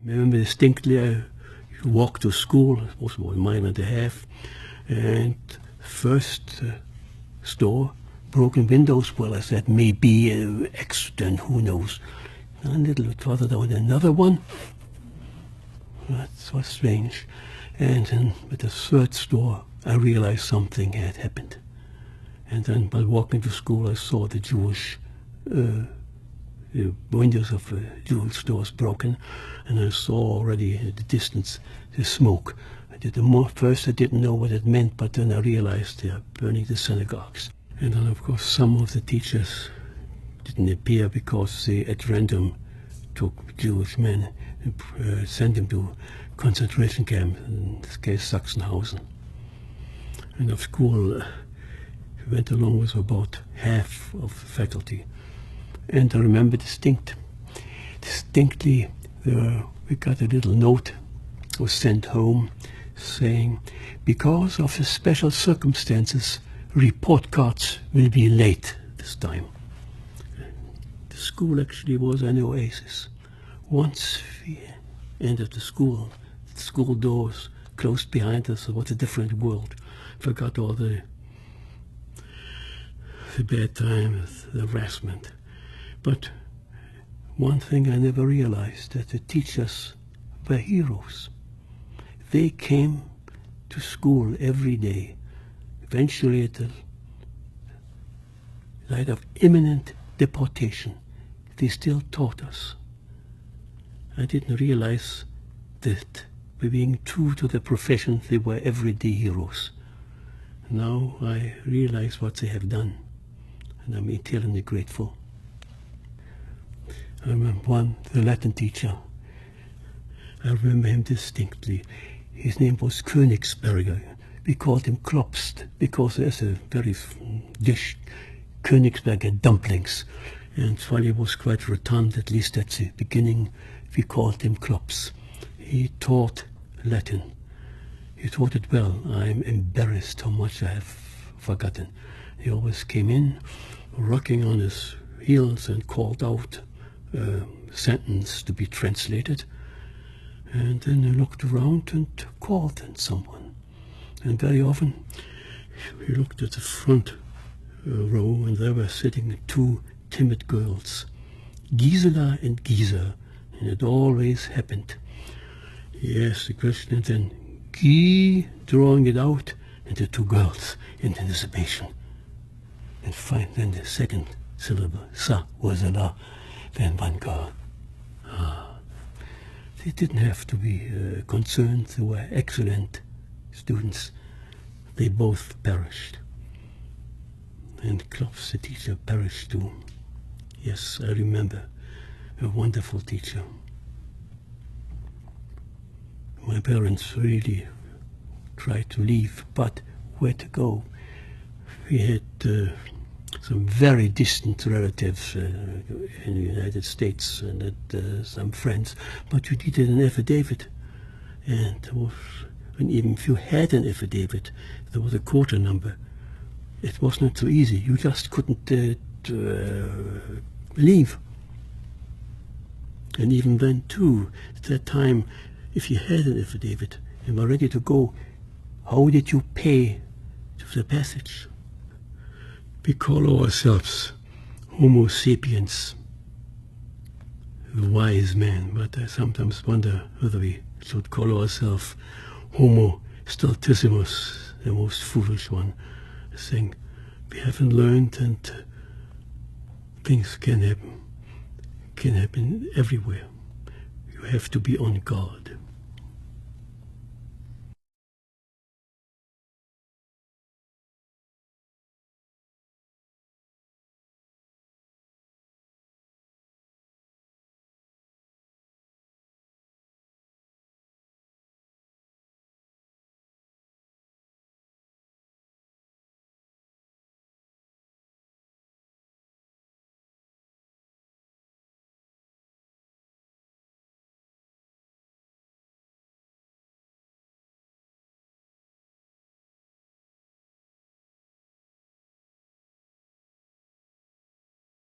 I remember distinctly I walked to school, it was about a mile and a half, and first store, broken windows, well, I said, maybe an accident, who knows. And a little bit further down, another one. That was strange. And then with the third store, I realized something had happened. And then while walking to school, I saw the Jewish the windows of jewel stores broken, and I saw already in the distance the smoke. First I didn't know what it meant, but then I realized they are burning the synagogues. And then of course some of the teachers didn't appear because they at random took Jewish men and sent them to concentration camps, in this case Sachsenhausen. And of school went along with about half of the faculty. And I remember distinctly, we got a little note, was sent home, saying, because of the special circumstances, report cards will be late this time. The school actually was an oasis. Once we entered the school doors closed behind us. It was a different world. Forgot all the bad times, the harassment. But one thing I never realized, that the teachers were heroes. They came to school every day. Eventually, at the light of imminent deportation, they still taught us. I didn't realize that by being true to the profession, they were everyday heroes. Now I realize what they have done, and I'm eternally grateful. I remember the Latin teacher. I remember him distinctly. His name was Königsberger. We called him Klopst because there's a very dish, Königsberger dumplings. And while he was quite rotund, at least at the beginning, we called him Klops. He taught Latin. He taught it well. I'm embarrassed how much I have forgotten. He always came in, rocking on his heels, and called out a sentence to be translated. And then he looked around and called on someone. And very often he looked at the front row, and there were sitting two timid girls, Gisela and Gisa, and it always happened. He asked the question, and then Guy, drawing it out, and the two girls in anticipation. And then the second syllable, sa was a la, then one girl. They didn't have to be concerned. They were excellent students. They both perished. And Klops, the teacher, perished too. Yes, I remember. A wonderful teacher. My parents really tried to leave, but where to go? We had some very distant relatives in the United States and some friends, but you needed an affidavit. And even if you had an affidavit, there was a quarter number. It was not so easy. You just couldn't leave. And even then, too, at that time, if you had an affidavit and were ready to go, how did you pay for the passage? We call ourselves Homo sapiens, the wise man, but I sometimes wonder whether we should call ourselves Homo stultissimus, the most foolish one, saying we haven't learned and things can happen everywhere. You have to be on guard.